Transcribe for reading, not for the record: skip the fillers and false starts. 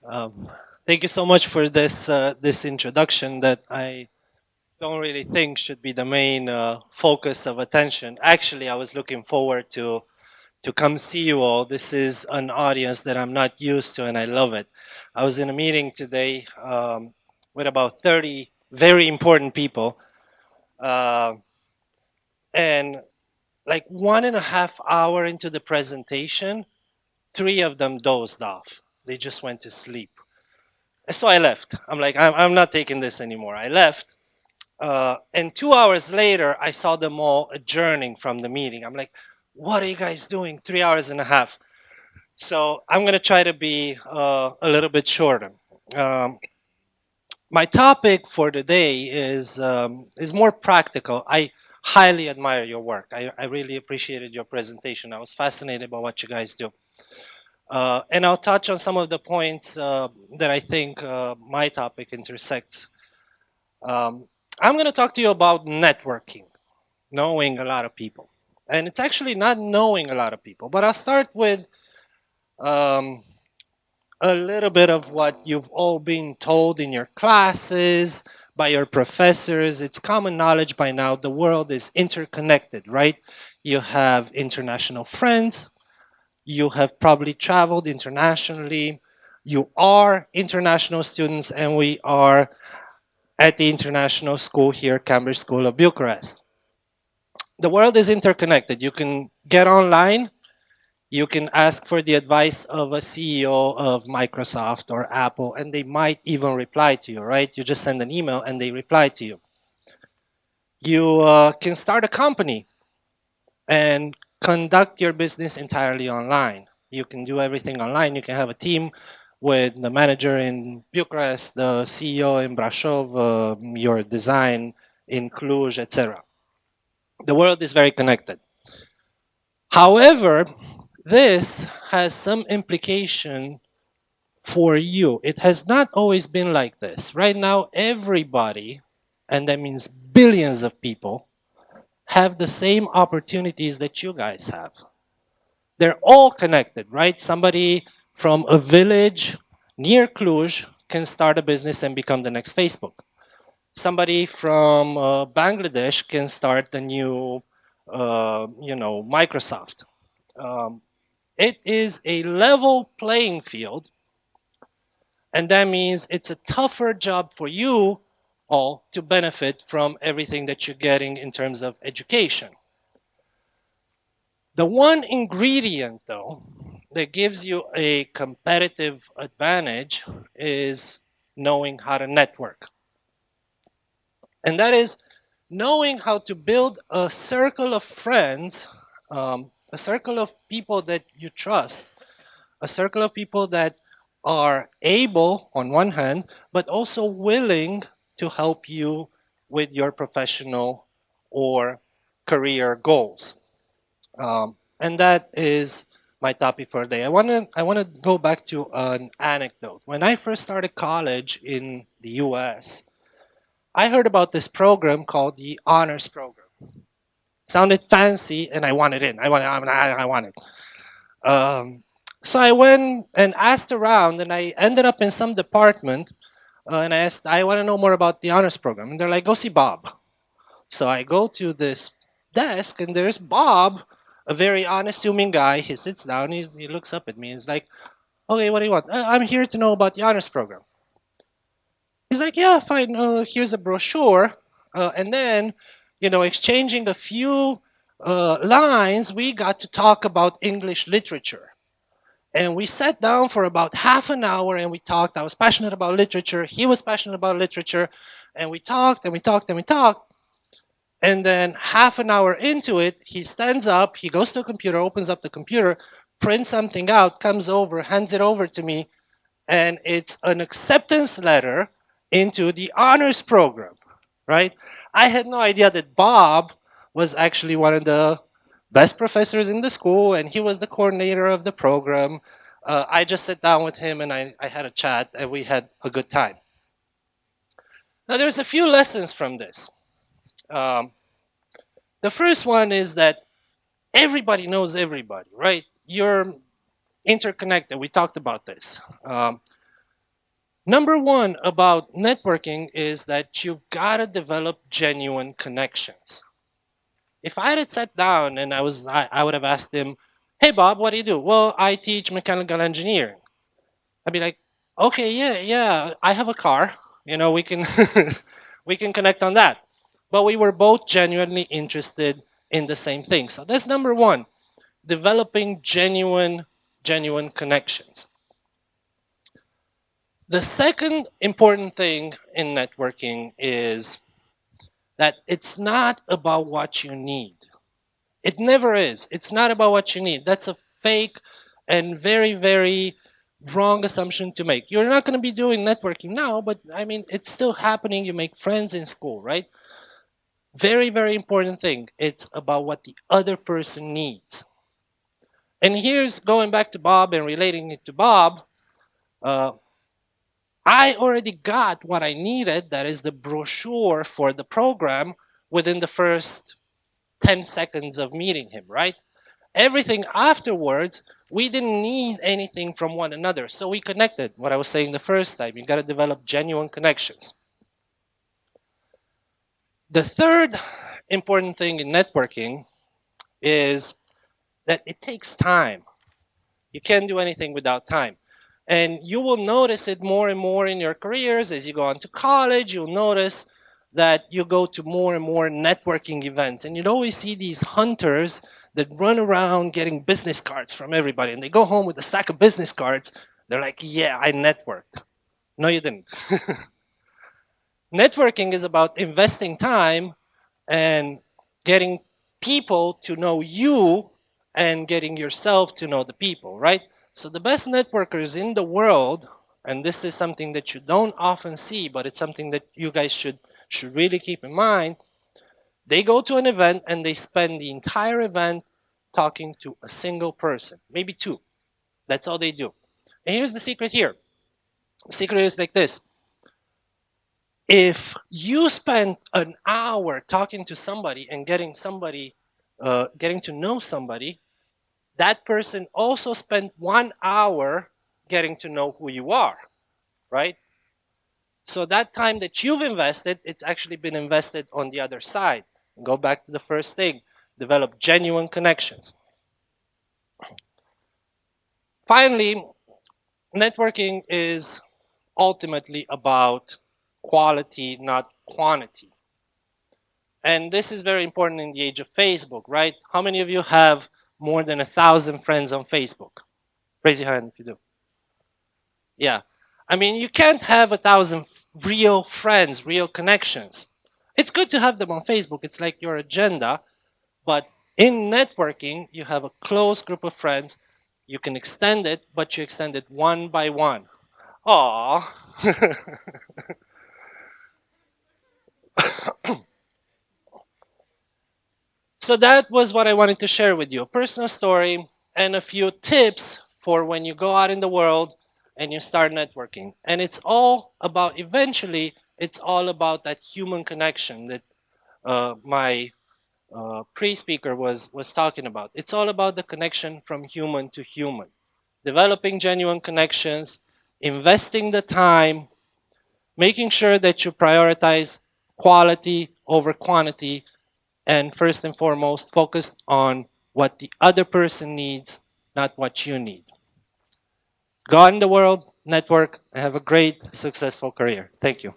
Um, Thank you so much for this introduction that I don't really think should be the main focus of attention. Actually, I was looking forward to come see you all. This is an audience that I'm not used to, and I love it. I was in a meeting today with about 30 very important people, uh, and like 1.5 hour into the presentation, three of them dozed off. They just went to sleep. So I left. I'm like, I'm not taking this anymore. I left. And 2 hours later, I saw them all adjourning from the meeting. I'm like, what are you guys doing? 3 hours and a half. So I'm going to try to be a little bit shorter. Um, my topic for today is more practical. I highly admire your work. I really appreciated your presentation. I was fascinated by what you guys do. And I'll touch on some of the points that I think my topic intersects. Um, I'm going to talk to you about networking, knowing a lot of people. And it's actually not knowing a lot of people, but I'll start with um, a little bit of what you've all been told in your classes by your professors. It's common knowledge by now. The world is interconnected, right? You have international friends. You have probably traveled internationally. You are international students, and we are at the international school here, Cambridge School of Bucharest. The world is interconnected. You can get online, you can ask for the advice of a CEO of Microsoft or Apple, and they might even reply to you, right? You just send an email and they reply to you. You can start a company and conduct your business entirely online. You can do everything online. You can have a team with the manager in Bucharest, the CEO in Brasov, your design in Cluj, etc. The world is very connected. However, this has some implication for you. It has not always been like this. Right now, everybody, and that means billions of people, have the same opportunities that you guys have. They're all connected, right? Somebody from a village near Cluj can start a business and become the next Facebook. Somebody from Bangladesh can start the new, Microsoft. Um, it is a level playing field, and that means it's a tougher job for you all to benefit from everything that you're getting in terms of education. The one ingredient, though, that gives you a competitive advantage is knowing how to network. And that is knowing how to build a circle of friends, a circle of people that you trust, a circle of people that are able, on one hand, but also willing to help you with your professional or career goals. And that is my topic for today. I want to go back to an anecdote. When I first started college in the U.S., I heard about this program called the Honors Program. Sounded fancy, and I wanted in. I wanted. Um, so I went and asked around, and I ended up in some department. And I asked, I want to know more about the honors program. And they're like, go see Bob. So I go to this desk, and there's Bob, a very unassuming guy. He sits down, he looks up at me, and he's like, okay, what do you want? I'm here to know about the honors program. He's like, yeah, fine. Here's a brochure. And then, exchanging a few lines, we got to talk about English literature. And we sat down for about half an hour and we talked. I was passionate about literature. He was passionate about literature. And we talked and we talked and we talked. And then half an hour into it, he stands up, he goes to a computer, opens up the computer, prints something out, comes over, hands it over to me, and it's an acceptance letter into the honors program, right? I had no idea that Bob was actually one of the best professors in the school, and he was the coordinator of the program. I just sat down with him and I had a chat, and we had a good time. Now, there's a few lessons from this. Um, the first one is that everybody knows everybody, right? You're interconnected. We talked about this. Number one about networking is that you've got to develop genuine connections. If I had sat down and I would have asked him, "Hey Bob, what do you do?" "Well, I teach mechanical engineering." I'd be like, "Okay, yeah, yeah, I have a car. We can we can connect on that." But we were both genuinely interested in the same thing. So that's number one, developing genuine connections. The second important thing in networking is that it's not about what you need. It never is. It's not about what you need. That's a fake and very, very wrong assumption to make. You're not going to be doing networking now, but I mean, it's still happening. You make friends in school, right? Very, very important thing. It's about what the other person needs. And here's going back to Bob and relating it to Bob. Uh, I already got what I needed. That is the brochure for the program within the first 10 seconds of meeting him, right? Everything afterwards, we didn't need anything from one another. So we connected. What I was saying the first time, you got to develop genuine connections. The third important thing in networking is that it takes time. You can't do anything without time. And you will notice it more and more in your careers as you go on to college. You'll notice that you go to more and more networking events. And you'd always see these hunters that run around getting business cards from everybody. And they go home with a stack of business cards. They're like, "Yeah, I networked." No, you didn't. Networking is about investing time and getting people to know you and getting yourself to know the people, right? So the best networkers in the world, and this is something that you don't often see, but it's something that you guys should really keep in mind. They go to an event and they spend the entire event talking to a single person, maybe two. That's all they do. And here's the secret here. The secret is like this. If you spend an hour talking to somebody and getting to know somebody, that person also spent 1 hour getting to know who you are, right? So that time that you've invested, it's actually been invested on the other side. Go back to the first thing, develop genuine connections. Finally, networking is ultimately about quality, not quantity. And this is very important in the age of Facebook, right? How many of you have more than 1,000 friends on Facebook? Raise your hand if you do. Yeah. I mean, you can't have 1,000 real friends, real connections. It's good to have them on Facebook. It's like your agenda. But in networking, you have a close group of friends. You can extend it, but you extend it one by one. Aww. So that was what I wanted to share with you. A personal story and a few tips for when you go out in the world and you start networking. And it's all about, eventually, it's all about that human connection that my pre-speaker was talking about. It's all about the connection from human to human. Developing genuine connections, investing the time, making sure that you prioritize quality over quantity, and first and foremost, focused on what the other person needs, not what you need. Go out in the world, network, and have a great, successful career. Thank you.